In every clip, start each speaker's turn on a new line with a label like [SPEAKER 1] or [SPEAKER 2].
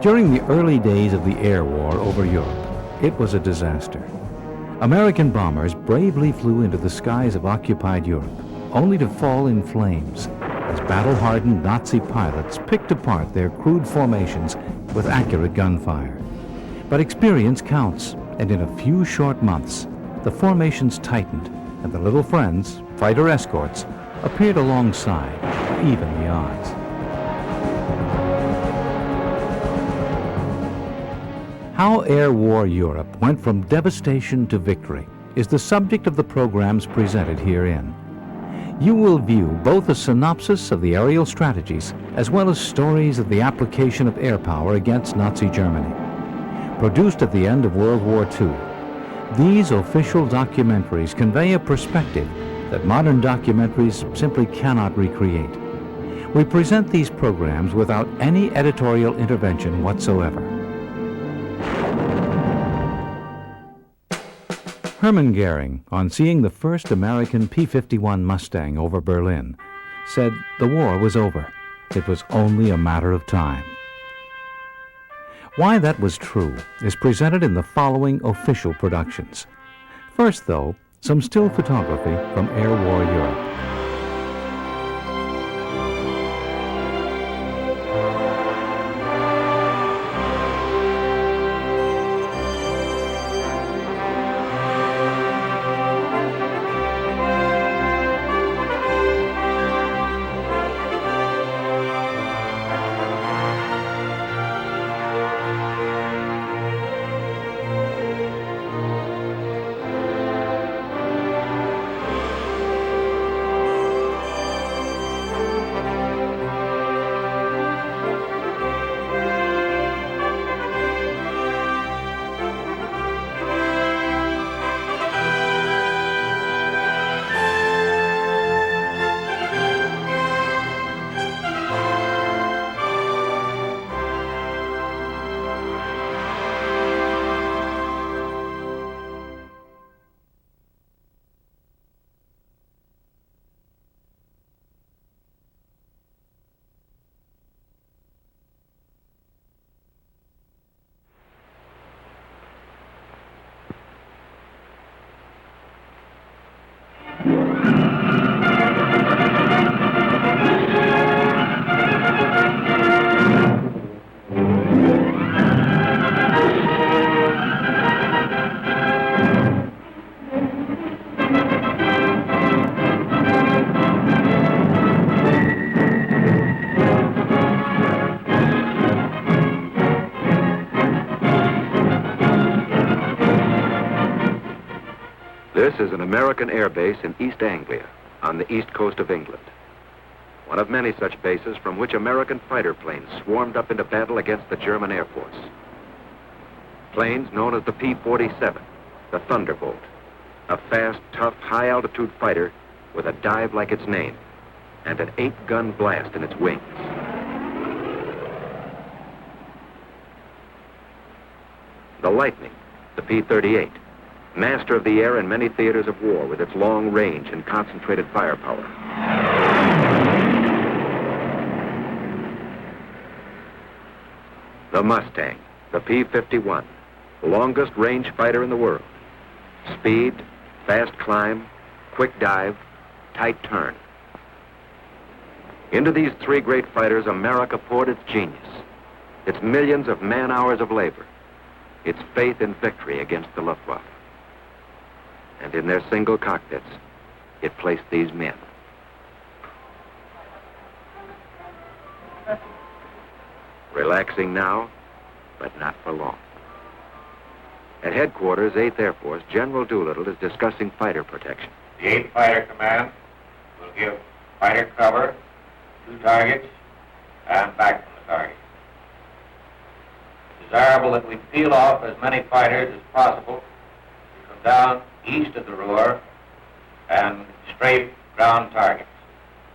[SPEAKER 1] During the early days of the air war over Europe, it was a disaster. American bombers bravely flew into the skies of occupied Europe, only to fall in flames as battle-hardened Nazi pilots picked apart their crude formations with accurate gunfire. But experience counts, and in a few short months, the formations tightened, and the little friends, fighter escorts, appeared alongside to even the odds. How air war Europe went from devastation to victory is the subject of the programs presented herein. You will view both a synopsis of the aerial strategies as well as stories of the application of air power against Nazi Germany. Produced at the end of World War II, these official documentaries convey a perspective that modern documentaries simply cannot recreate. We present these programs without any editorial intervention whatsoever. Hermann Goering, on seeing the first American P-51 Mustang over Berlin, said the war was over. It was only a matter of time. Why that was true is presented in the following official productions. First, though, some still photography from air war Europe.
[SPEAKER 2] This is an American air base in East Anglia, on the east coast of England. One of many such bases from which American fighter planes swarmed up into battle against the German Air Force. Planes known as the P-47, the Thunderbolt, a fast, tough, high-altitude fighter with a dive like its name and an 8-gun blast in its wings. The Lightning, the P-38, master of the air in many theaters of war with its long range and concentrated firepower. The Mustang, the P-51, longest range fighter in the world. Speed, fast climb, quick dive, tight turn. Into these three great fighters, America poured its genius, its millions of man-hours of labor, its faith in victory against the Luftwaffe. And in their single cockpits, it placed these men. Relaxing now, but not for long. At headquarters, 8th Air Force, General Doolittle is discussing fighter protection.
[SPEAKER 3] The 8th Fighter Command will give fighter cover to targets and back from the target. It's desirable that we peel off as many fighters as possible to come down east of the Ruhr and strafe ground targets.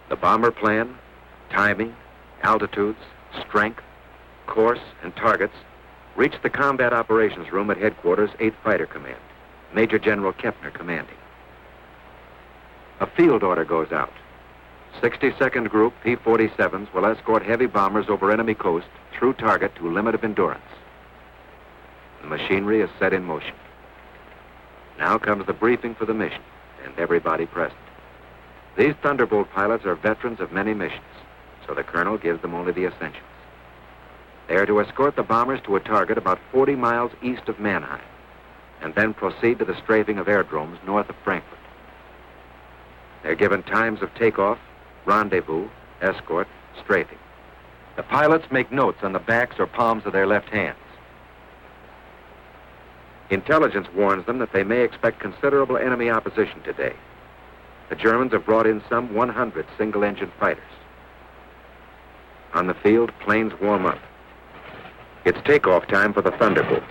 [SPEAKER 2] The bomber plan, timing, altitudes, strength, course, and targets reached the combat operations room at headquarters, 8th Fighter Command, Major General Kepner commanding. A field order goes out. 62nd Group P-47s will escort heavy bombers over enemy coast through target to limit of endurance. The machinery is set in motion. Now comes the briefing for the mission and everybody present. These Thunderbolt pilots are veterans of many missions, so the colonel gives them only the essentials. They are to escort the bombers to a target about 40 miles east of Mannheim, and then proceed to the strafing of aerodromes north of Frankfurt. They're given times of takeoff, rendezvous, escort, strafing. The pilots make notes on the backs or palms of their left hands. Intelligence warns them that they may expect considerable enemy opposition today. The Germans have brought in some 100 single-engine fighters. On the field, planes warm up. It's takeoff time for the Thunderbolts.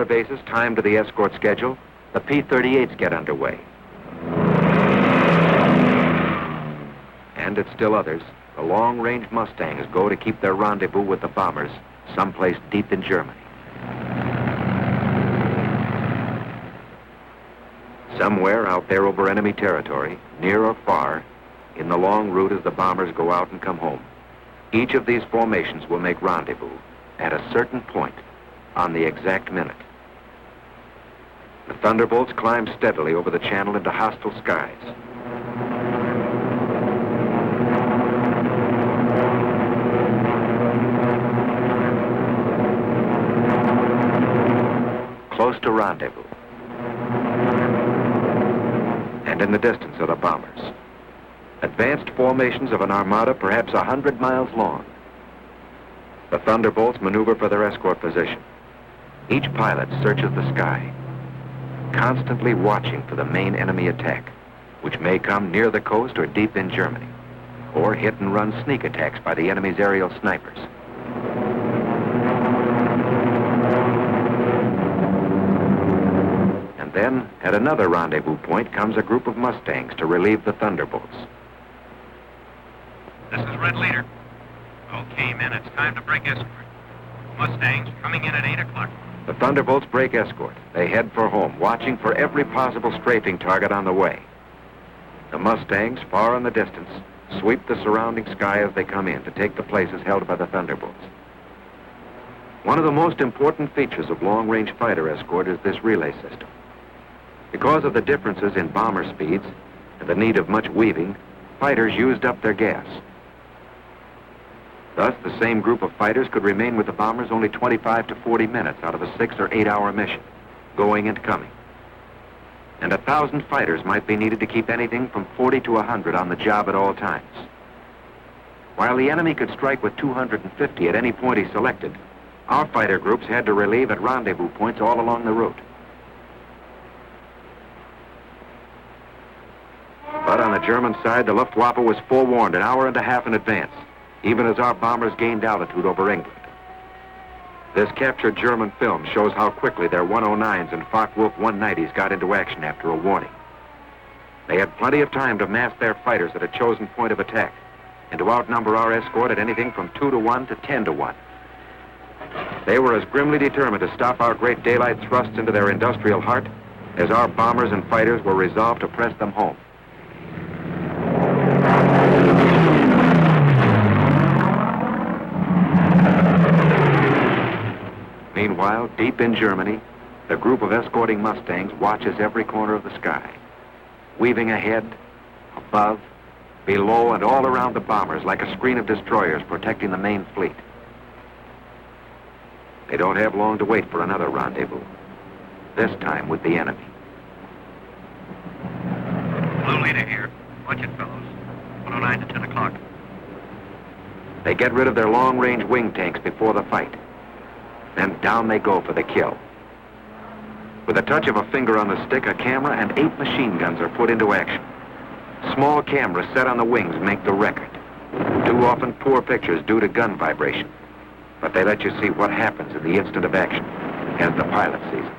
[SPEAKER 2] Bases timed to the escort schedule, the P-38s get underway. And at still others, the long-range Mustangs go to keep their rendezvous with the bombers someplace deep in Germany. Somewhere out there over enemy territory, near or far, in the long route as the bombers go out and come home, each of these formations will make rendezvous at a certain point on the exact minute. The Thunderbolts climb steadily over the channel into hostile skies. Close to rendezvous. And in the distance are the bombers. Advanced formations of an armada perhaps 100 miles long. The Thunderbolts maneuver for their escort position. Each pilot searches the sky, constantly watching for the main enemy attack, which may come near the coast or deep in Germany, or hit-and-run sneak attacks by the enemy's aerial snipers. And then, at another rendezvous point, comes a group of Mustangs to relieve the Thunderbolts.
[SPEAKER 4] This is Red Leader. Okay, men, it's time to break escort. Mustangs coming in at 8 o'clock.
[SPEAKER 2] The Thunderbolts break escort. They head for home, watching for every possible strafing target on the way. The Mustangs, far in the distance, sweep the surrounding sky as they come in to take the places held by the Thunderbolts. One of the most important features of long-range fighter escort is this relay system. Because of the differences in bomber speeds and the need of much weaving, fighters used up their gas. Thus, the same group of fighters could remain with the bombers only 25 to 40 minutes out of a 6 or 8 hour mission, going and coming. And 1,000 fighters might be needed to keep anything from 40 to 100 on the job at all times. While the enemy could strike with 250 at any point he selected, our fighter groups had to relieve at rendezvous points all along the route. But on the German side, the Luftwaffe was forewarned an hour and a half in advance, even as our bombers gained altitude over England. This captured German film shows how quickly their 109s and Focke-Wulf 190s got into action after a warning. They had plenty of time to mass their fighters at a chosen point of attack and to outnumber our escort at anything from 2 to 1 to 10 to 1. They were as grimly determined to stop our great daylight thrusts into their industrial heart as our bombers and fighters were resolved to press them home. Meanwhile, deep in Germany, the group of escorting Mustangs watches every corner of the sky, weaving ahead, above, below, and all around the bombers like a screen of destroyers protecting the main fleet. They don't have long to wait for another rendezvous, this time with the enemy.
[SPEAKER 4] Blue Leader here. Watch it, fellows. 109 to 10 o'clock.
[SPEAKER 2] They get rid of their long-range wing tanks before the fight. Then down they go for the kill. With a touch of a finger on the stick, a camera and 8 machine guns are put into action. Small cameras set on the wings make the record. Too often poor pictures due to gun vibration. But they let you see what happens in the instant of action, as the pilot sees it.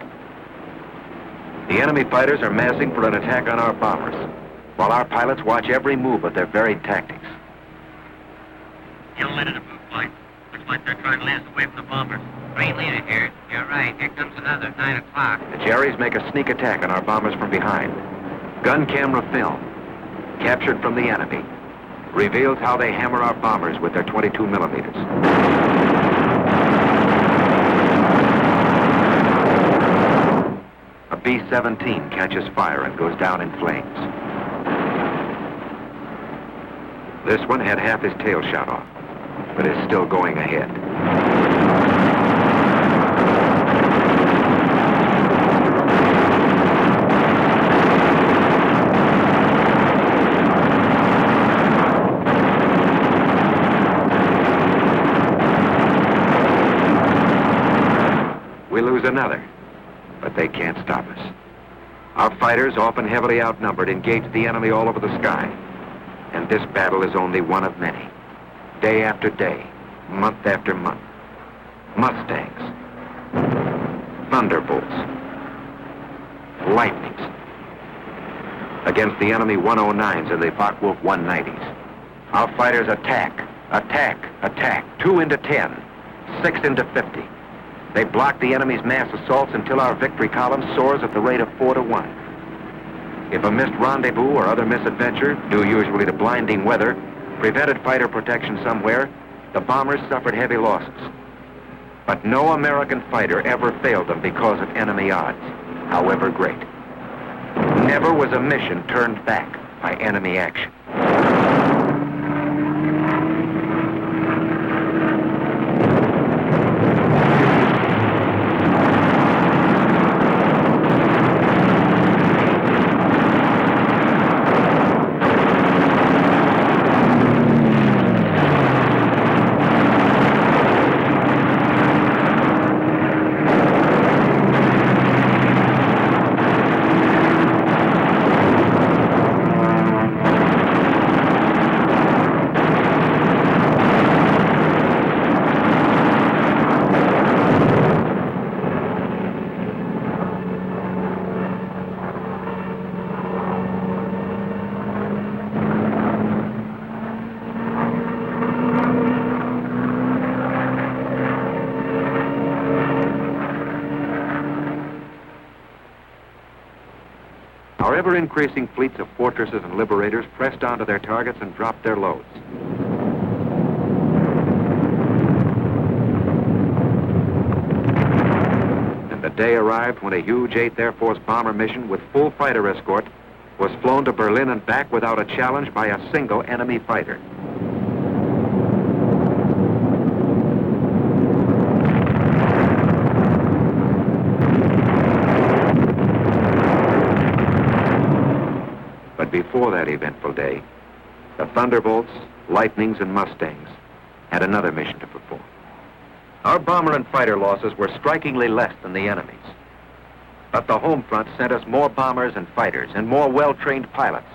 [SPEAKER 2] The enemy fighters are massing for an attack on our bombers, while our pilots watch every move of their varied tactics.
[SPEAKER 5] Yellow letter to blue flight. Looks like they're trying to lead us away from the bombers.
[SPEAKER 3] Green leader here. You're right. Here comes another, 9 o'clock.
[SPEAKER 2] The Jerrys make a sneak attack on our bombers from behind. Gun camera film, captured from the enemy, reveals how they hammer our bombers with their 22 millimeters. A B-17 catches fire and goes down in flames. This one had half his tail shot off, but is still going ahead. We lose another, but they can't stop us. Our fighters, often heavily outnumbered, engage the enemy all over the sky. And this battle is only one of many. Day after day, month after month. Mustangs, Thunderbolts, Lightnings, against the enemy 109s and the Focke-Wulf 190s. Our fighters attack, attack, attack, 2 into 10, 6 into 50. They block the enemy's mass assaults until our victory column soars at the rate of 4 to 1. If a missed rendezvous or other misadventure, due usually to blinding weather, prevented fighter protection somewhere, the bombers suffered heavy losses. But no American fighter ever failed them because of enemy odds, however great. Never was a mission turned back by enemy action. Our ever-increasing fleets of fortresses and liberators pressed onto their targets and dropped their loads. And the day arrived when a huge 8th Air Force bomber mission with full fighter escort was flown to Berlin and back without a challenge by a single enemy fighter. But before that eventful day, the Thunderbolts, Lightnings, and Mustangs had another mission to perform. Our bomber and fighter losses were strikingly less than the enemy's. But the home front sent us more bombers and fighters and more well-trained pilots,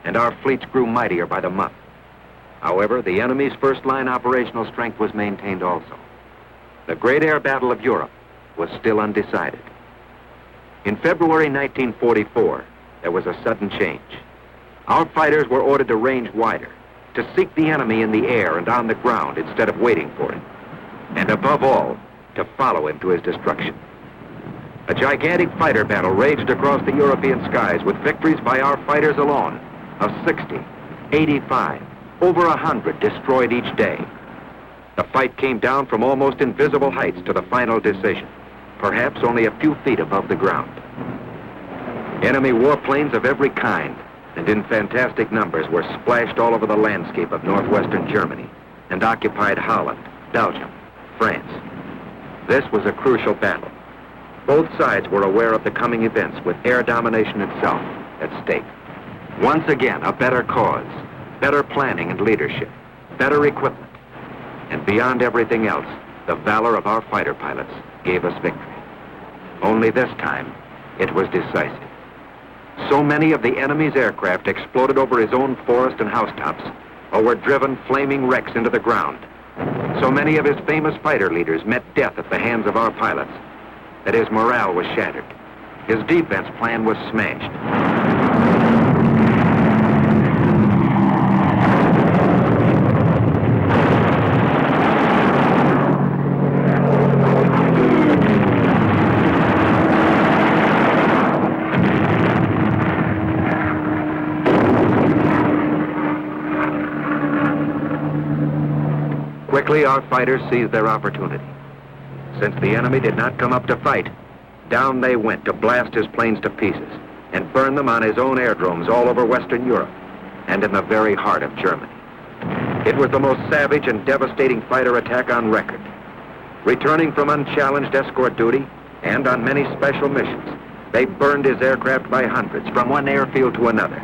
[SPEAKER 2] and our fleets grew mightier by the month. However, the enemy's first-line operational strength was maintained also. The great air battle of Europe was still undecided. In February 1944, there was a sudden change. Our fighters were ordered to range wider, to seek the enemy in the air and on the ground instead of waiting for him, and above all, to follow him to his destruction. A gigantic fighter battle raged across the European skies with victories by our fighters alone of 60, 85, over 100 destroyed each day. The fight came down from almost invisible heights to the final decision, perhaps only a few feet above the ground. Enemy warplanes of every kind and in fantastic numbers were splashed all over the landscape of northwestern Germany and occupied Holland, Belgium, France. This was a crucial battle. Both sides were aware of the coming events with air domination itself at stake. Once again, a better cause, better planning and leadership, better equipment, and beyond everything else, the valor of our fighter pilots gave us victory. Only this time, it was decisive. So many of the enemy's aircraft exploded over his own forest and housetops, or were driven flaming wrecks into the ground. So many of his famous fighter leaders met death at the hands of our pilots that his morale was shattered. His defense plan was smashed. Quickly, our fighters seized their opportunity. Since the enemy did not come up to fight, down they went to blast his planes to pieces and burn them on his own aerodromes all over Western Europe and in the very heart of Germany. It was the most savage and devastating fighter attack on record. Returning from unchallenged escort duty and on many special missions, they burned his aircraft by hundreds from one airfield to another.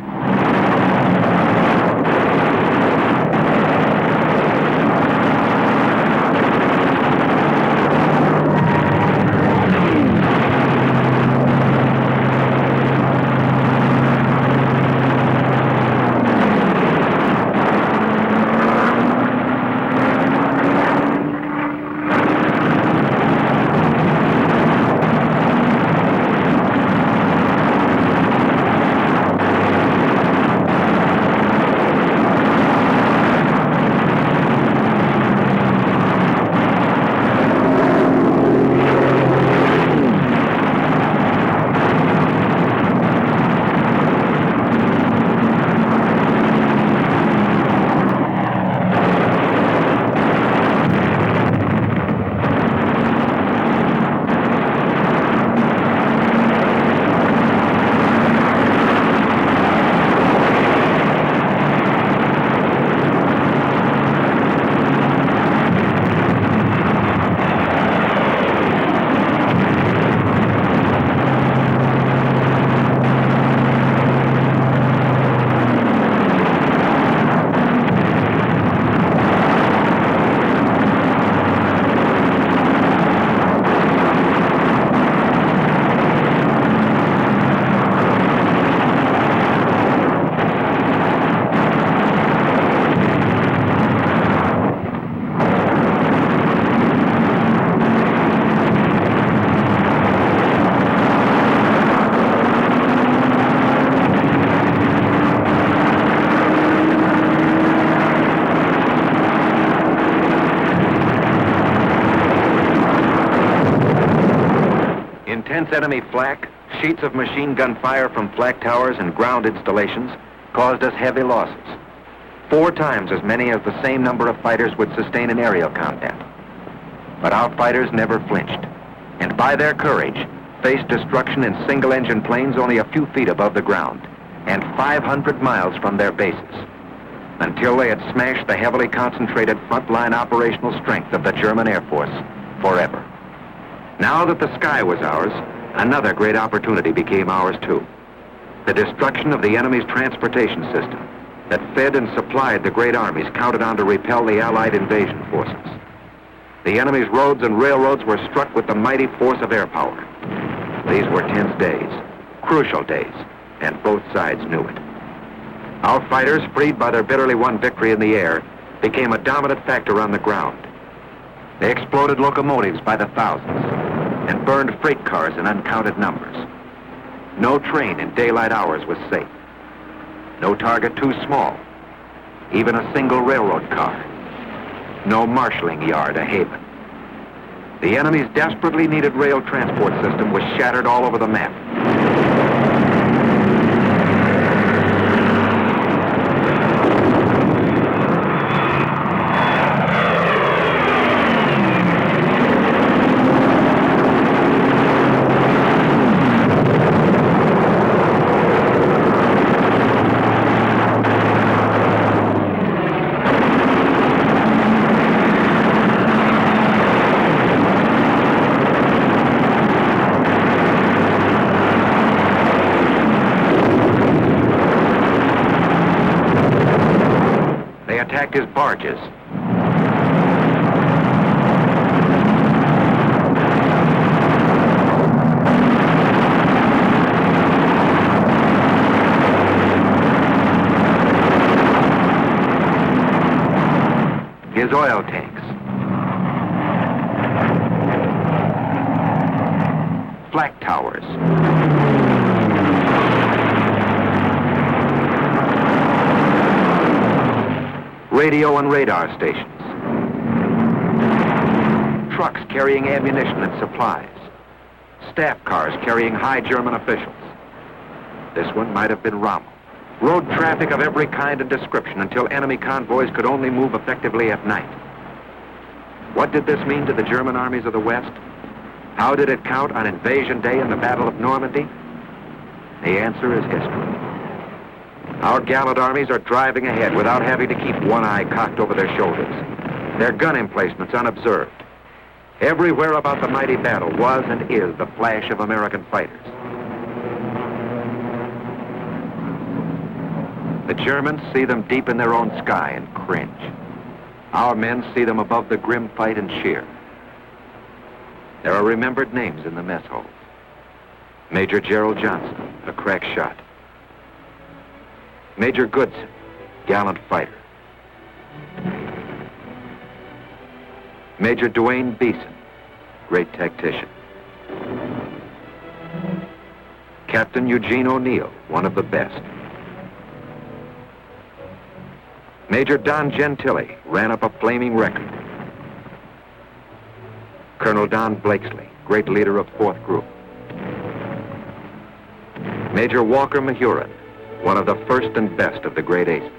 [SPEAKER 2] Intense enemy flak, sheets of machine gun fire from flak towers and ground installations caused us heavy losses. 4 times as many as the same number of fighters would sustain in aerial combat. But our fighters never flinched, and by their courage, faced destruction in single-engine planes only a few feet above the ground, and 500 miles from their bases, until they had smashed the heavily concentrated frontline operational strength of the German Air Force forever. Now that the sky was ours, another great opportunity became ours too. The destruction of the enemy's transportation system that fed and supplied the great armies counted on to repel the Allied invasion forces. The enemy's roads and railroads were struck with the mighty force of air power. These were tense days, crucial days, and both sides knew it. Our fighters, freed by their bitterly won victory in the air, became a dominant factor on the ground. They exploded locomotives by the thousands and burned freight cars in uncounted numbers. No train in daylight hours was safe. No target too small. Even a single railroad car. No marshalling yard a haven. The enemy's desperately needed rail transport system was shattered all over the map. Attacked his barges. his oil tanks. Flak towers. Radio and radar stations. Trucks carrying ammunition and supplies. Staff cars carrying high German officials. This one might have been Rommel. Road traffic of every kind and description until enemy convoys could only move effectively at night. What did this mean to the German armies of the West? How did it count on Invasion Day and the Battle of Normandy? The answer is history. Our gallant armies are driving ahead without having to keep one eye cocked over their shoulders. Their gun emplacements unobserved. Everywhere about the mighty battle was and is the flash of American fighters. The Germans see them deep in their own sky and cringe. Our men see them above the grim fight and cheer. There are remembered names in the mess hall. Major Gerald Johnson, a crack shot. Major Goodson, gallant fighter. Major Dwayne Beeson, great tactician. Captain Eugene O'Neill, one of the best. Major Don Gentili ran up a flaming record. Colonel Don Blakesley, great leader of 4th Group. Major Walker Mahurin, one of the first and best of the great aces.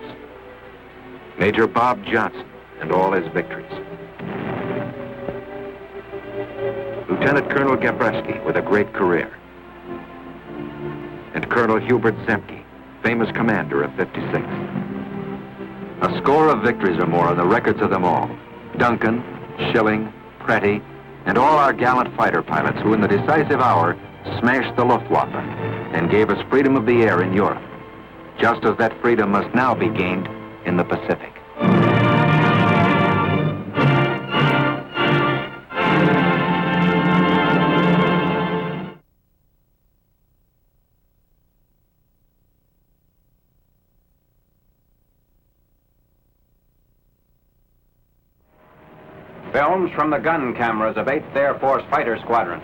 [SPEAKER 2] Major Bob Johnson and all his victories. Lieutenant Colonel Gabreski with a great career. And Colonel Hubert Zemke, famous commander of 56. A score of victories or more on the records of them all. Duncan, Schilling, Pretty, and all our gallant fighter pilots who in the decisive hour smashed the Luftwaffe and gave us freedom of the air in Europe, just as that freedom must now be gained in the Pacific.
[SPEAKER 6] Films from the gun cameras of 8th Air Force fighter squadrons.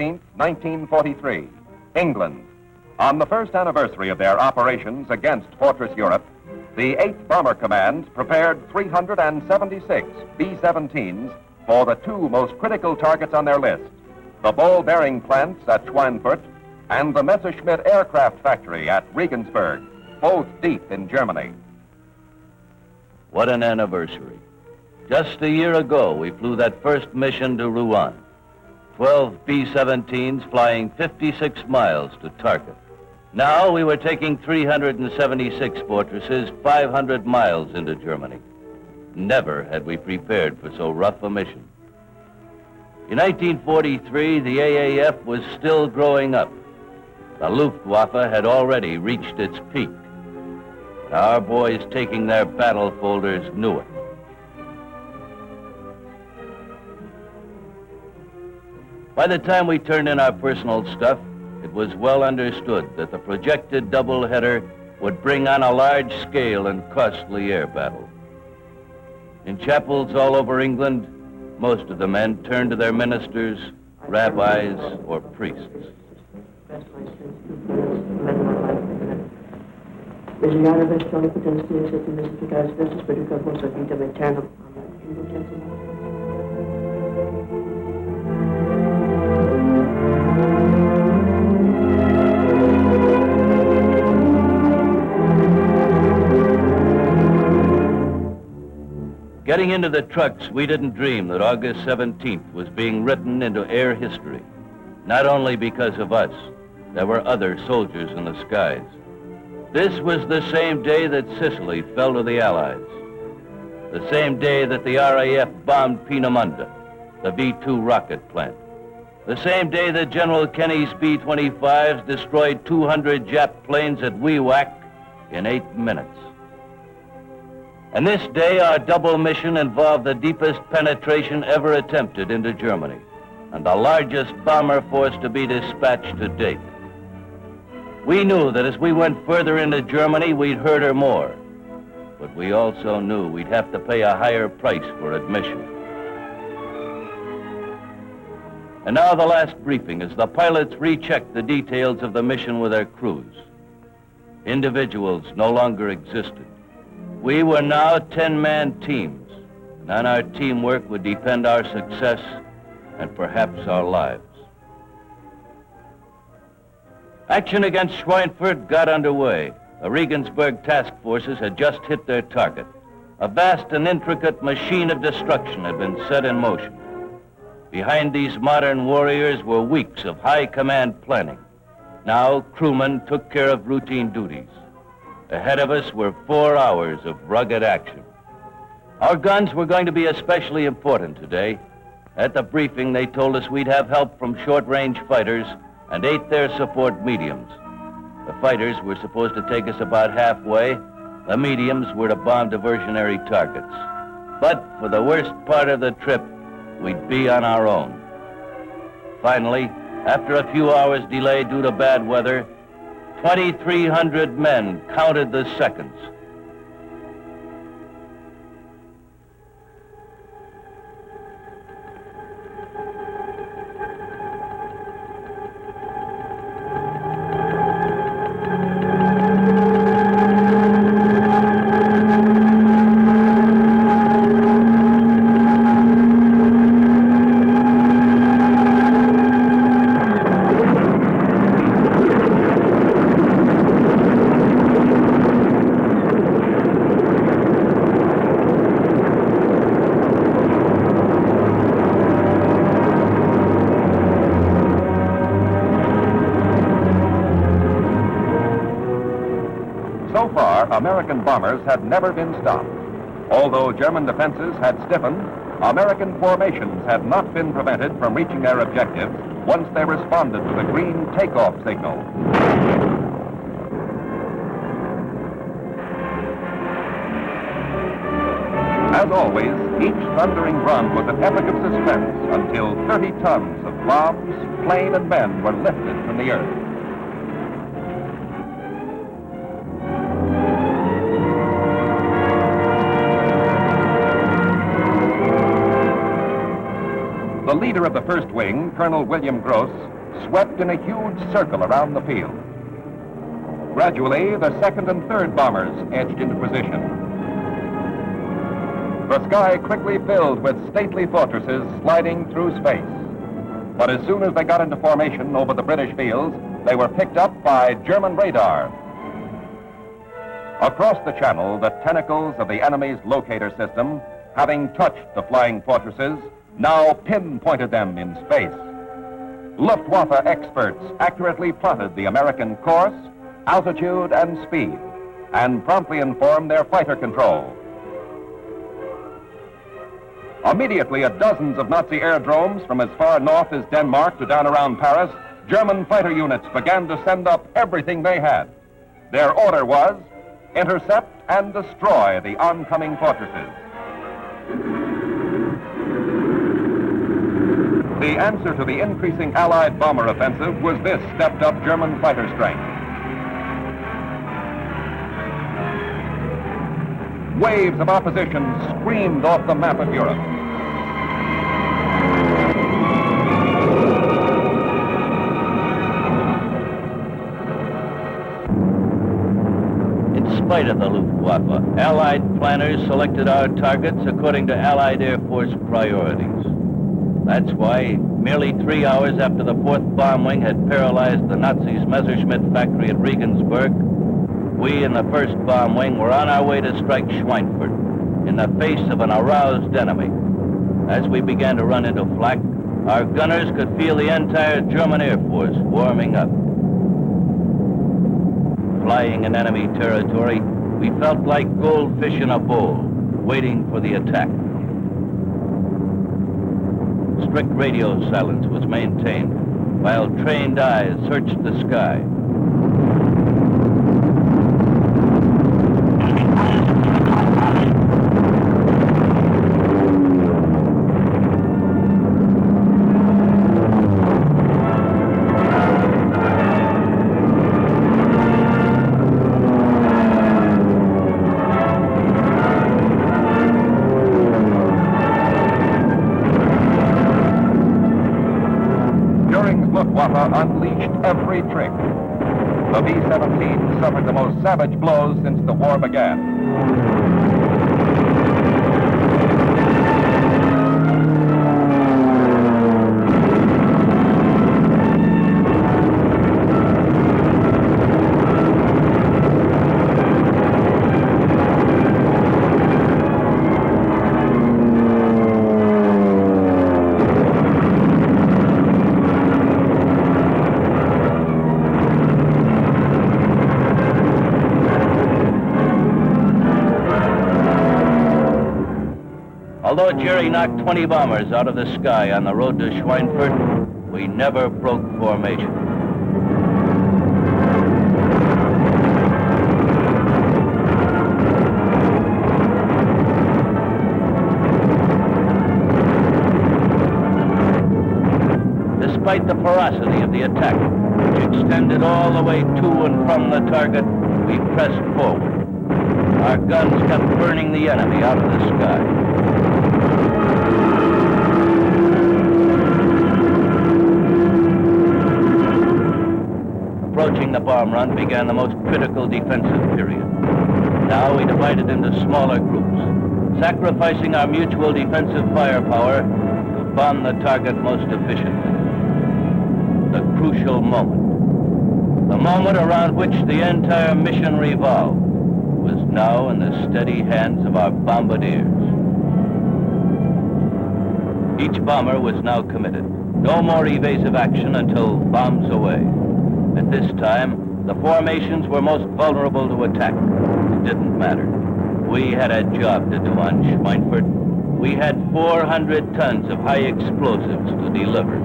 [SPEAKER 6] 17, 1943, England. On the first anniversary of their operations against Fortress Europe, the 8th Bomber Command prepared 376 B-17s for the two most critical targets on their list, the ball bearing plants at Schweinfurt and the Messerschmitt aircraft factory at Regensburg, both deep in Germany.
[SPEAKER 7] What an anniversary. Just a year ago, we flew that first mission to Rouen. 12 B-17s flying 56 miles to target. Now we were taking 376 fortresses 500 miles into Germany. Never had we prepared for so rough a mission. In 1943, the AAF was still growing up. The Luftwaffe had already reached its peak. But our boys taking their battle folders knew it. By the time we turned in our personal stuff, it was well understood that the projected doubleheader would bring on a large-scale and costly air battle. In chapels all over England, most of the men turned to their ministers, rabbis, or priests. Getting into the trucks, we didn't dream that August 17th was being written into air history. Not only because of us, there were other soldiers in the skies. This was the same day that Sicily fell to the Allies. The same day that the RAF bombed Peenemünde, the V-2 rocket plant. The same day that General Kenny's B-25s destroyed 200 Jap planes at Wewak in 8 minutes. And this day, our double mission involved the deepest penetration ever attempted into Germany, and the largest bomber force to be dispatched to date. We knew that as we went further into Germany, we'd hurt her more. But we also knew we'd have to pay a higher price for admission. And now the last briefing as the pilots rechecked the details of the mission with their crews. Individuals no longer existed. We were now 10-man teams, and on our teamwork would depend our success and perhaps our lives. Action against Schweinfurt got underway. The Regensburg task forces had just hit their target. A vast and intricate machine of destruction had been set in motion. Behind these modern warriors were weeks of high command planning. Now crewmen took care of routine duties. Ahead of us were 4 hours of rugged action. Our guns were going to be especially important today. At the briefing, they told us we'd have help from short-range fighters and 8 air support mediums. The fighters were supposed to take us about halfway. The mediums were to bomb diversionary targets. But for the worst part of the trip, we'd be on our own. Finally, after a few hours delay due to bad weather, 2,300 men counted the seconds.
[SPEAKER 6] So far, American bombers had never been stopped. Although German defenses had stiffened, American formations had not been prevented from reaching their objectives once they responded to the green takeoff signal. As always, each thundering run was an epic of suspense until 30 tons of bombs, plane, and men were lifted from the earth. The leader of the first wing, Colonel William Gross, swept in a huge circle around the field. Gradually, the second and third bombers edged into position. The sky quickly filled with stately fortresses sliding through space. But as soon as they got into formation over the British fields, they were picked up by German radar. Across the channel, the tentacles of the enemy's locator system, having touched the flying fortresses, now pinpointed them in space. Luftwaffe experts accurately plotted the American course, altitude, and speed, and promptly informed their fighter control. Immediately at dozens of Nazi aerodromes from as far north as Denmark to down around Paris, German fighter units began to send up everything they had. Their order was, intercept and destroy the oncoming fortresses. The answer to the increasing Allied bomber offensive was this stepped-up German fighter strength. Waves of opposition screamed off the map of Europe.
[SPEAKER 7] In spite of the Luftwaffe, Allied planners selected our targets according to Allied Air Force priorities. That's why, merely 3 hours after the 4th Bomb Wing had paralyzed the Nazis' Messerschmitt factory at Regensburg, we in the 1st Bomb Wing were on our way to strike Schweinfurt in the face of an aroused enemy. As we began to run into flak, our gunners could feel the entire German Air Force warming up. Flying in enemy territory, we felt like goldfish in a bowl, waiting for the attack. Strict radio silence was maintained, while trained eyes searched the sky.
[SPEAKER 6] Luftwaffe unleashed every trick. The B-17 suffered the most savage blows since the war began.
[SPEAKER 7] Although Jerry knocked 20 bombers out of the sky on the road to Schweinfurt, we never broke formation. Despite the ferocity of the attack, which extended all the way to and from the target, we pressed forward. Our guns kept burning the enemy out of the sky. Approaching the bomb run began the most critical defensive period. Now we divided into smaller groups, sacrificing our mutual defensive firepower to bomb the target most efficiently. The crucial moment. The moment around which the entire mission revolved was now in the steady hands of our bombardiers. Each bomber was now committed. No more evasive action until bombs away. At this time, the formations were most vulnerable to attack. It didn't matter. We had a job to do on Schweinfurt. We had 400 tons of high explosives to deliver.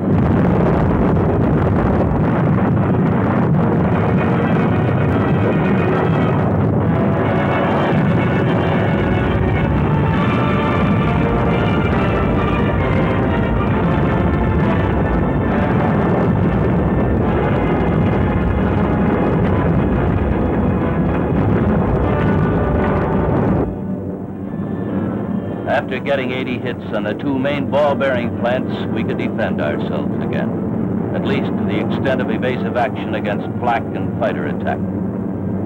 [SPEAKER 7] After getting 80 hits on the two main ball-bearing plants, we could defend ourselves again, at least to the extent of evasive action against flak and fighter attack.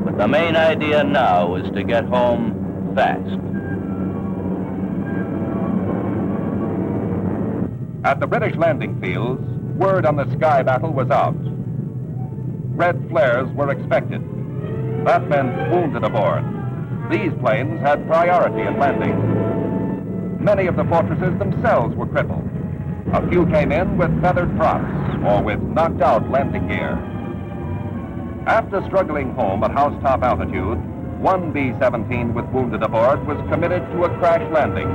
[SPEAKER 7] But the main idea now is to get home fast.
[SPEAKER 6] At the British landing fields, word on the sky battle was out. Red flares were expected. That meant wounded aboard. These planes had priority in landing. Many of the fortresses themselves were crippled. A few came in with feathered props or with knocked-out landing gear. After struggling home at housetop altitude, one B-17 with wounded aboard was committed to a crash landing.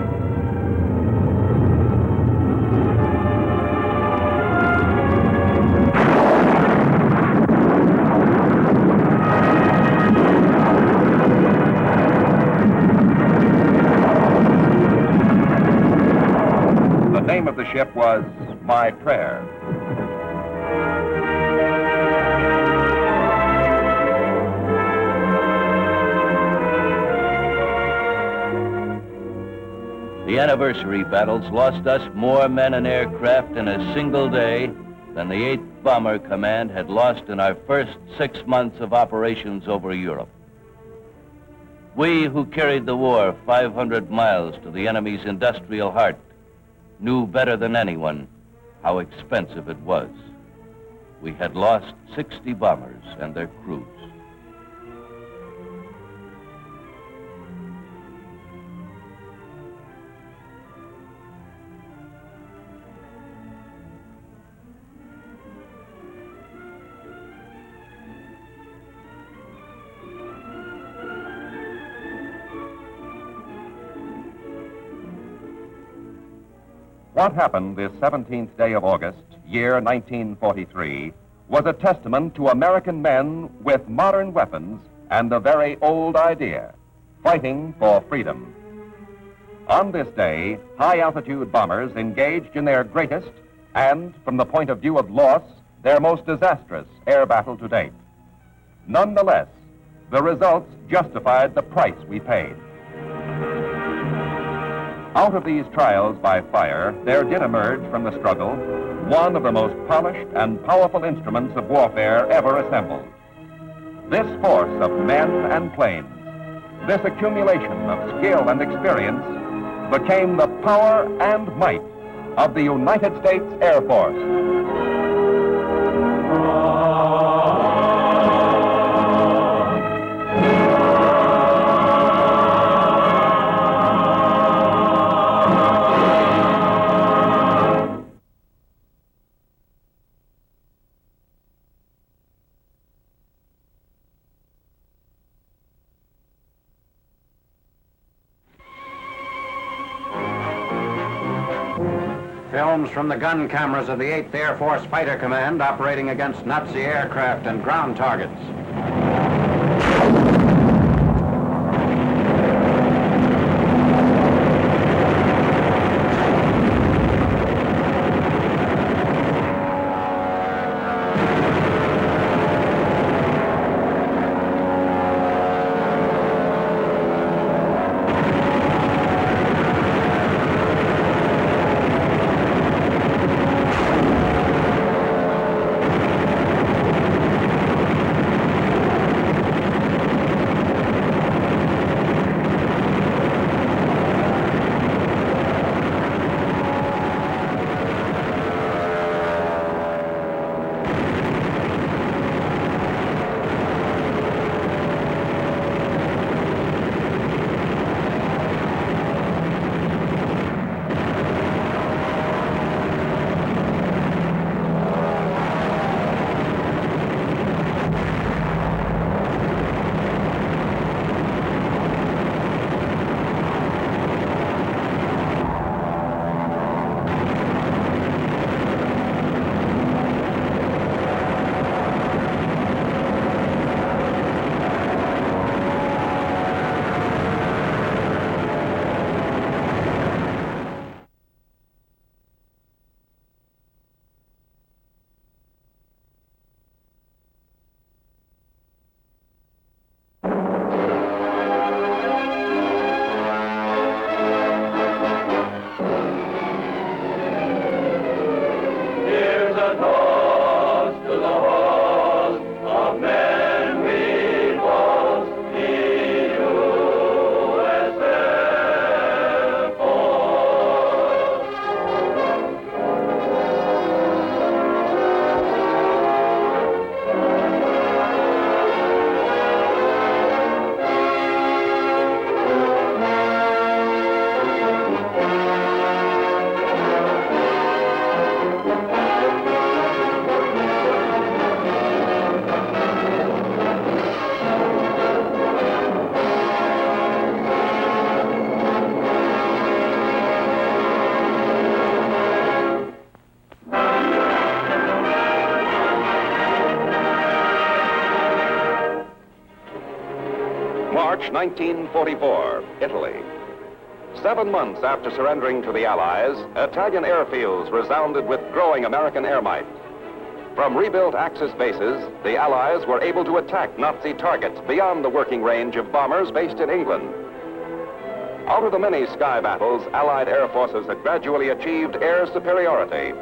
[SPEAKER 6] The name of the ship was My Prayer.
[SPEAKER 7] The anniversary battles lost us more men and aircraft in a single day than the 8th Bomber Command had lost in our first 6 months of operations over Europe. We who carried the war 500 miles to the enemy's industrial heart knew better than anyone how expensive it was. We had lost 60 bombers and their crews.
[SPEAKER 6] What happened this 17th day of August, year 1943, was a testament to American men with modern weapons and a very old idea, fighting for freedom. On this day, high-altitude bombers engaged in their greatest and, from the point of view of loss, their most disastrous air battle to date. Nonetheless, the results justified the price we paid. Out of these trials by fire, there did emerge from the struggle one of the most polished and powerful instruments of warfare ever assembled. This force of men and planes, this accumulation of skill and experience, became the power and might of the United States Air Force.
[SPEAKER 2] Films from the gun cameras of the 8th Air Force Fighter Command operating against Nazi aircraft and ground targets.
[SPEAKER 6] March 1944, Italy. 7 months after surrendering to the Allies, Italian airfields resounded with growing American air might. From rebuilt Axis bases, the Allies were able to attack Nazi targets beyond the working range of bombers based in England. Out of the many sky battles, Allied air forces had gradually achieved air superiority.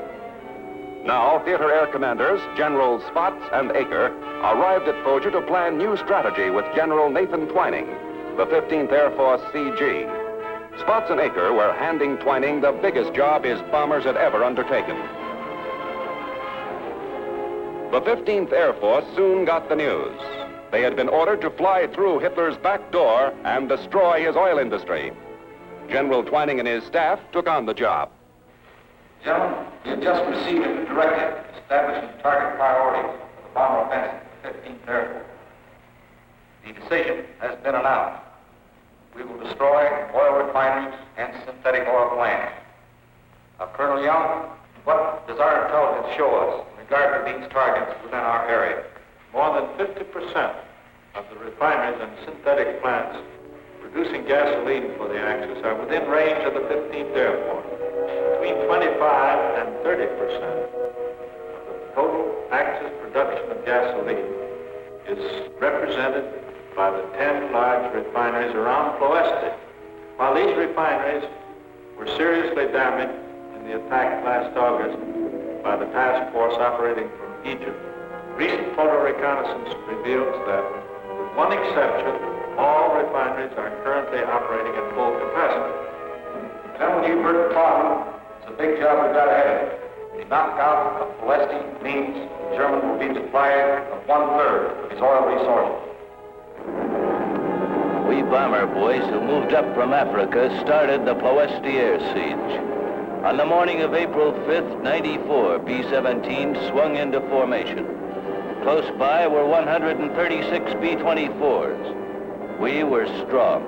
[SPEAKER 6] Now, theater air commanders, Generals Spaatz and Aker, arrived at Foggia to plan new strategy with General Nathan Twining, the 15th Air Force CG. Spaatz and Aker were handing Twining the biggest job his bombers had ever undertaken. The 15th Air Force soon got the news. They had been ordered to fly through Hitler's back door and destroy his oil industry. General Twining and his staff took on the job.
[SPEAKER 3] Gentlemen, we have just received a directive establishing target priorities for the bomber offensive of the 15th Air Force. The decision has been announced. We will destroy oil refineries and synthetic oil plants. Now, Colonel Young, what does our intelligence show us in regard to these targets within our area?
[SPEAKER 8] More than 50% of the refineries and synthetic plants producing gasoline for the Axis are within range of the 15th Air Force. Between 25 and 30% of the total Axis production of gasoline is represented by the 10 large refineries around Ploesti. While these refineries were seriously damaged in the attack last August by the task force operating from Egypt, recent photo reconnaissance reveals that, with one exception, all refineries are currently operating at full capacity.
[SPEAKER 3] Gentlemen, you've heard the problem. It's a big job we've got ahead of us. The knockout of Ploesti means the German will be deprived of 1/3 of his oil resources.
[SPEAKER 7] We bomber boys who moved up from Africa started the Ploesti air siege. On the morning of April 5th, 94, B-17 swung into formation. Close by were 136 B-24s. We were strong.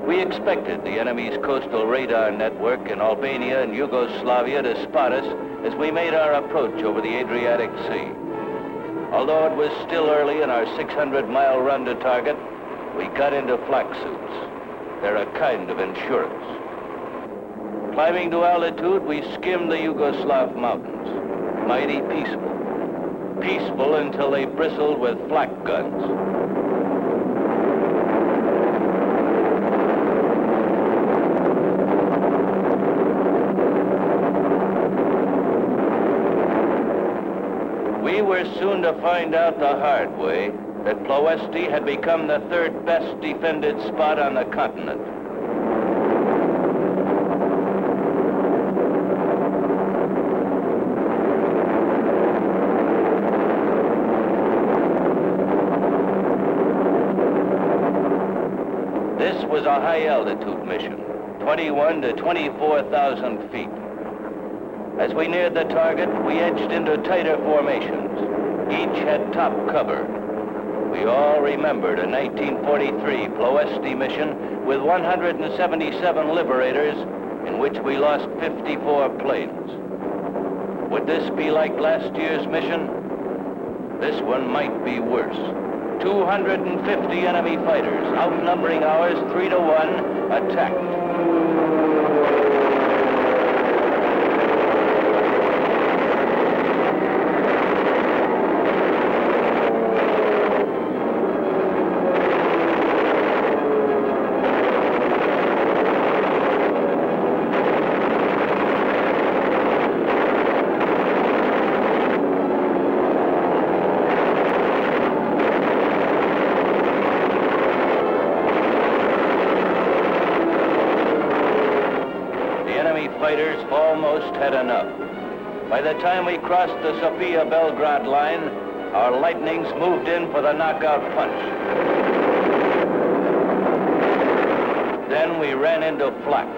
[SPEAKER 7] We expected the enemy's coastal radar network in Albania and Yugoslavia to spot us as we made our approach over the Adriatic Sea. Although it was still early in our 600-mile run to target, we got into flak suits. They're a kind of insurance. Climbing to altitude, we skimmed the Yugoslav mountains. Mighty peaceful. Peaceful until they bristled with flak guns. We were soon to find out the hard way that Ploesti had become the third best defended spot on the continent. This was a high-altitude mission, 21 to 24,000 feet. As we neared the target, we edged into tighter formations. Each had top cover. We all remembered a 1943 Ploesti mission with 177 liberators in which we lost 54 planes. Would this be like last year's mission? This one might be worse. 250 enemy fighters, outnumbering ours 3 to 1, attacked. Fighters almost had enough. By the time we crossed the Sofia-Belgrade line, our lightnings moved in for the knockout punch. Then we ran into flak.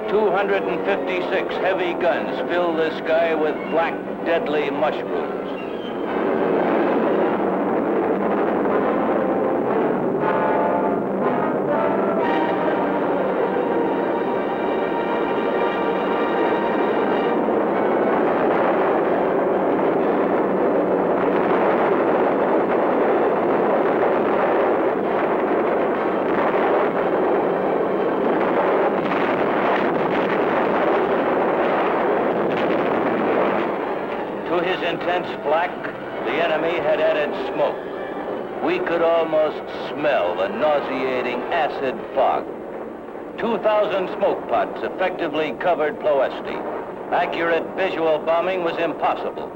[SPEAKER 7] 256 heavy guns filled the sky with black, deadly mushrooms. intense flak, the enemy had added smoke. We could almost smell the nauseating acid fog. 2,000 smoke pots effectively covered Ploesti. Accurate visual bombing was impossible.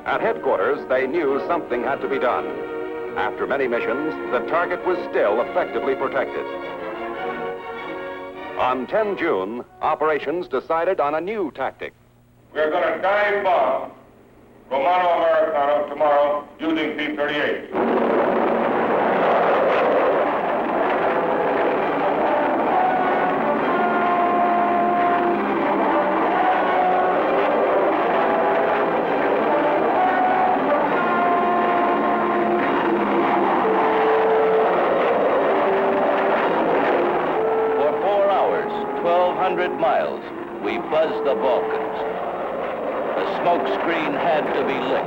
[SPEAKER 2] At headquarters, they knew something had to be done. After many missions, the target was still effectively protected. On 10 June, operations decided on a new tactic.
[SPEAKER 8] We're going to dive bomb Romano Americano tomorrow using P-38.
[SPEAKER 7] For 4 hours, 1,200 miles, we buzzed the Balkans. The smoke screen had to be lit.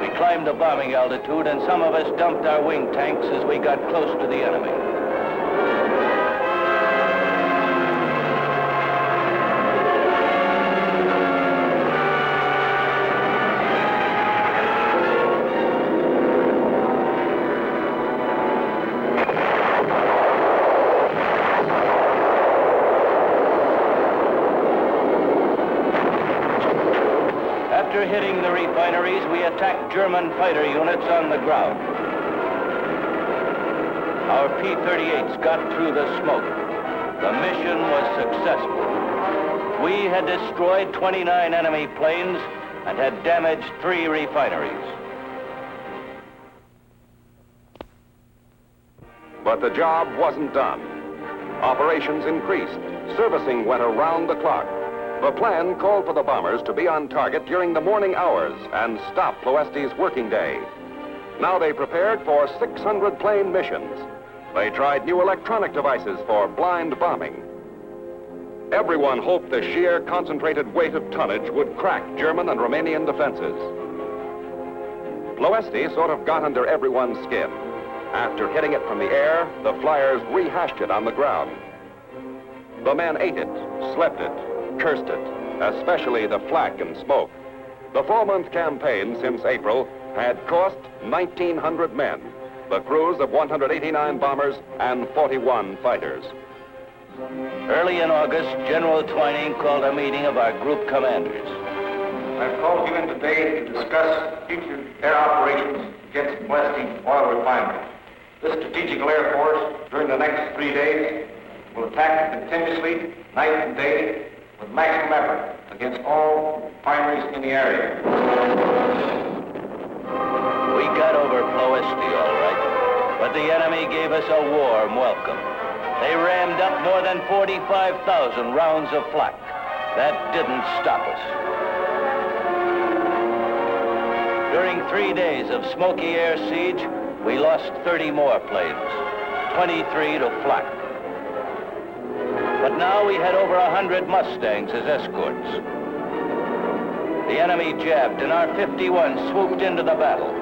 [SPEAKER 7] We climbed the bombing altitude, and some of us dumped our wing tanks as we got close to the enemy. After hitting the refineries, we attacked German fighter units on the ground. Our P-38s got through the smoke. The mission was successful. We had destroyed 29 enemy planes and had damaged 3 refineries.
[SPEAKER 2] But the job wasn't done. Operations increased. Servicing went around the clock. The plan called for the bombers to be on target during the morning hours and stop Ploesti's working day. Now they prepared for 600 plane missions. They tried new electronic devices for blind bombing. Everyone hoped the sheer concentrated weight of tonnage would crack German and Romanian defenses. Ploesti sort of got under everyone's skin. After hitting it from the air, the flyers rehashed it on the ground. The men ate it, slept it, cursed it, especially the flak and smoke. The 4-month campaign since April had cost 1,900 men, the crews of 189 bombers and 41 fighters.
[SPEAKER 7] Early in August, General Twining called a meeting of our group commanders.
[SPEAKER 3] I've called you in today to discuss future air operations against Ploesti oil refinery. This strategical air force, during the next 3 days, will attack continuously, night and day, with maximum effort against all refineries in the area.
[SPEAKER 7] We got over Ploesti all right, but the enemy gave us a warm welcome. They rammed up more than 45,000 rounds of flak. That didn't stop us. During 3 days of smoky air siege, we lost 30 more planes, 23 to flak. But now we had over 100 Mustangs as escorts. The enemy jabbed, and our 51 swooped into the battle.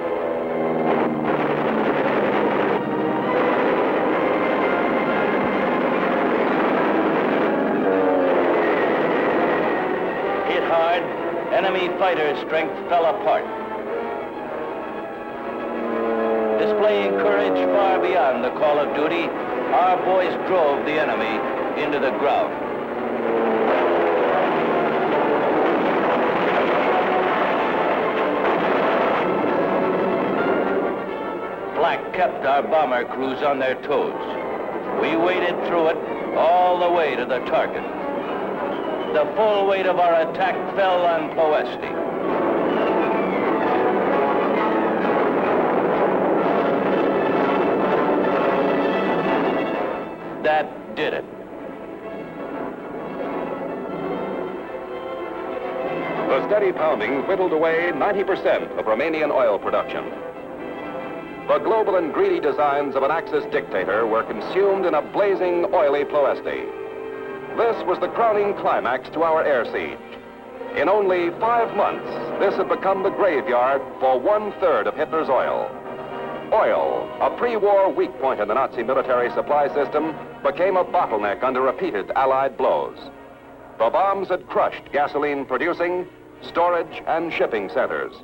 [SPEAKER 7] Hit hard, enemy fighter strength fell apart. Displaying courage far beyond the call of duty, our boys drove the enemy into the ground. Flak kept our bomber crews on their toes. We waded through it all the way to the target. The full weight of our attack fell on Ploesti. That did it.
[SPEAKER 2] The steady pounding whittled away 90% of Romanian oil production. The global and greedy designs of an Axis dictator were consumed in a blazing, oily Ploesti. This was the crowning climax to our air siege.
[SPEAKER 6] In only 5 months, this had become the graveyard for 1/3 of Hitler's oil. Oil, a pre-war weak point in the Nazi military supply system, became a bottleneck under repeated Allied blows. The bombs had crushed gasoline producing, storage, and shipping centers.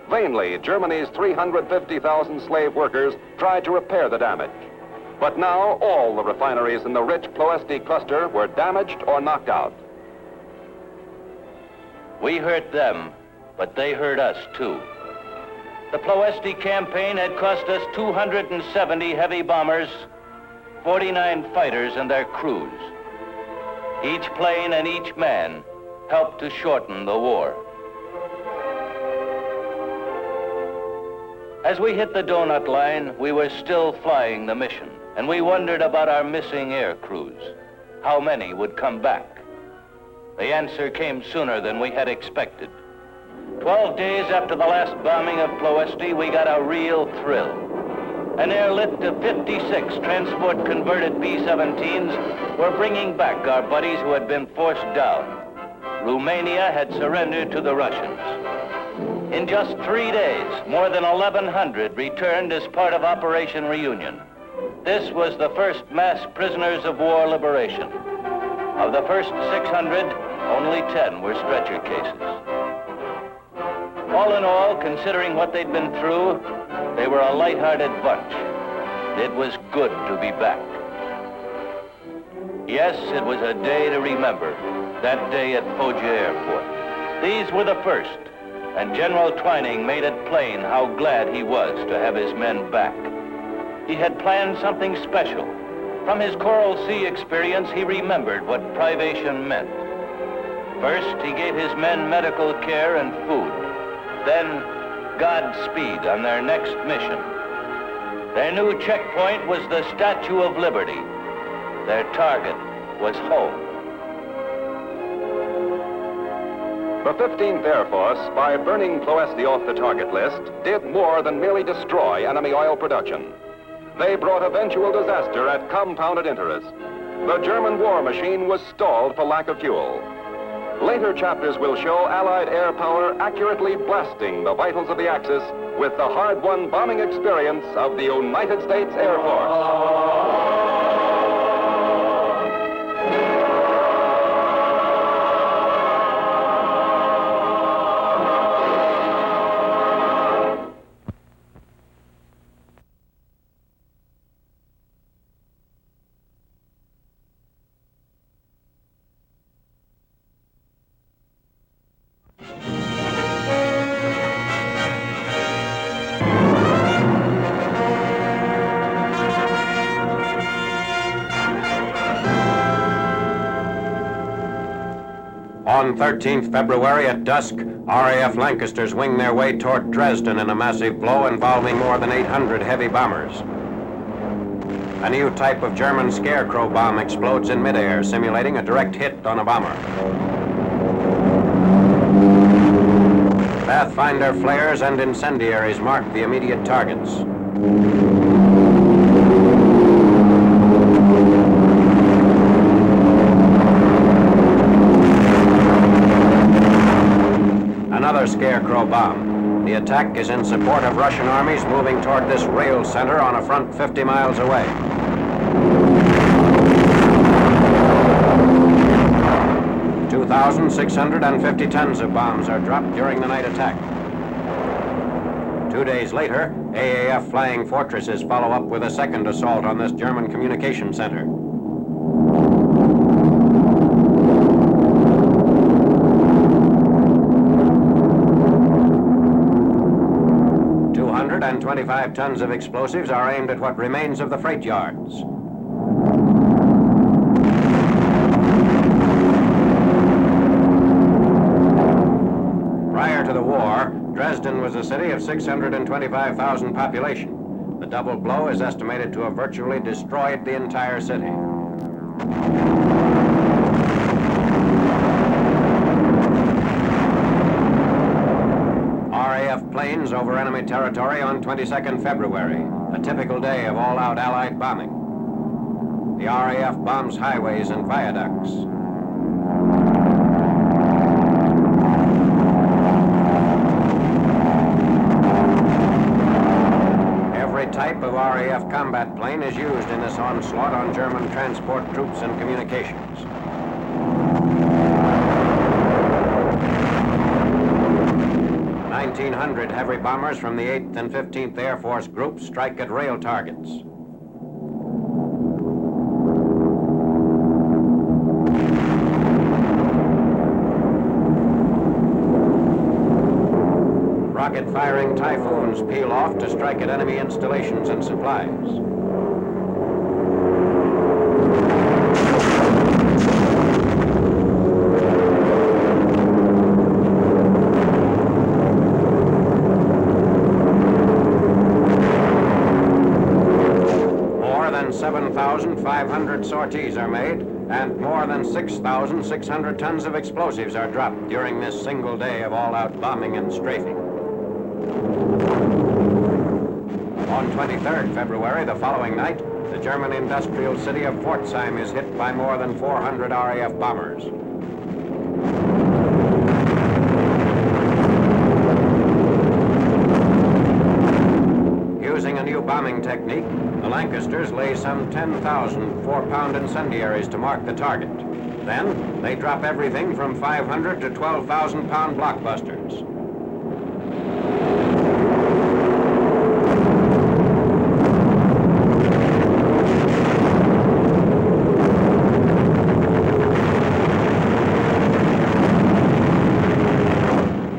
[SPEAKER 6] Vainly, Germany's 350,000 slave workers tried to repair the damage. But now all the refineries in the rich Ploesti cluster were damaged or knocked out.
[SPEAKER 7] We hurt them, but they hurt us too. The Ploesti campaign had cost us 270 heavy bombers, 49 fighters and their crews. Each plane and each man helped to shorten the war. As we hit the donut line, we were still flying the mission, and we wondered about our missing air crews. How many would come back? The answer came sooner than we had expected. 12 days after the last bombing of Ploesti, we got a real thrill. An airlift of 56 transport-converted B-17s were bringing back our buddies who had been forced down. Romania had surrendered to the Russians. In just 3 days, more than 1,100 returned as part of Operation Reunion. This was the first mass prisoners of war liberation. Of the first 600, only 10 were stretcher cases. All in all, considering what they'd been through, they were a light-hearted bunch. It was good to be back. Yes, it was a day to remember, that day at Foggia Airport. These were the first, and General Twining made it plain how glad he was to have his men back. He had planned something special. From his Coral Sea experience, he remembered what privation meant. First, he gave his men medical care and food. Then, Godspeed on their next mission. Their new checkpoint was the Statue of Liberty. Their target was home.
[SPEAKER 6] The 15th Air Force, by burning Ploesti off the target list, did more than merely destroy enemy oil production. They brought eventual disaster at compounded interest. The German war machine was stalled for lack of fuel. Later chapters will show Allied air power accurately blasting the vitals of the Axis with the hard-won bombing experience of the United States Air Force.
[SPEAKER 9] On 13th February at dusk, RAF Lancasters wing their way toward Dresden in a massive blow involving more than 800 heavy bombers. A new type of German Scarecrow bomb explodes in midair, simulating a direct hit on a bomber. Pathfinder flares and incendiaries mark the immediate targets. Another Scarecrow bomb. The attack is in support of Russian armies moving toward this rail center on a front 50 miles away. $2,650 tons of bombs are dropped during the night attack. 2 days later, AAF Flying Fortresses follow up with a second assault on this German communication center. And 25 tons of explosives are aimed at what remains of the freight yards. Prior to the war, Dresden was a city of 625,000 population. The double blow is estimated to have virtually destroyed the entire city. RAF planes over enemy territory on 22nd February, a typical day of all-out Allied bombing. The RAF bombs highways and viaducts. RAF combat plane is used in this onslaught on German transport troops and communications. The 1,900 heavy bombers from the 8th and 15th Air Force groups strike at rail targets. Rocket-firing Typhoons peel off to strike at enemy installations and supplies. More than 7,500 sorties are made, and more than 6,600 tons of explosives are dropped during this single day of all-out bombing and strafing. On 23rd February, the following night, the German industrial city of Pforzheim is hit by more than 400 RAF bombers. Using a new bombing technique, the Lancasters lay some 10,000 4-pound incendiaries to mark the target. Then, they drop everything from 500 to 12,000-pound blockbusters.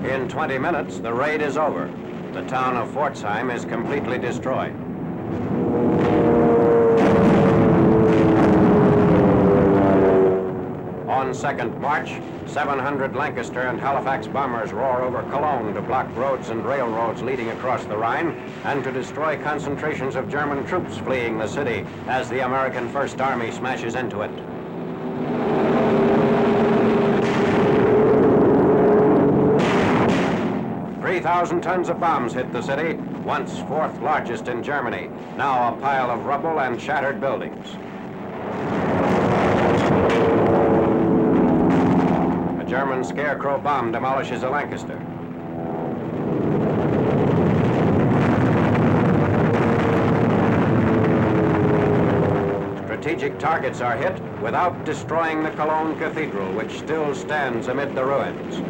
[SPEAKER 9] In 20 minutes, the raid is over. The town of Pforzheim is completely destroyed. On 2nd March, 700 Lancaster and Halifax bombers roar over Cologne to block roads and railroads leading across the Rhine and to destroy concentrations of German troops fleeing the city as the American First Army smashes into it. "3,000 tons of bombs hit the city, once 4th largest in Germany, now a pile of rubble and shattered buildings. A German Scarecrow bomb demolishes a Lancaster. Strategic targets are hit without destroying the Cologne Cathedral, which still stands amid the ruins.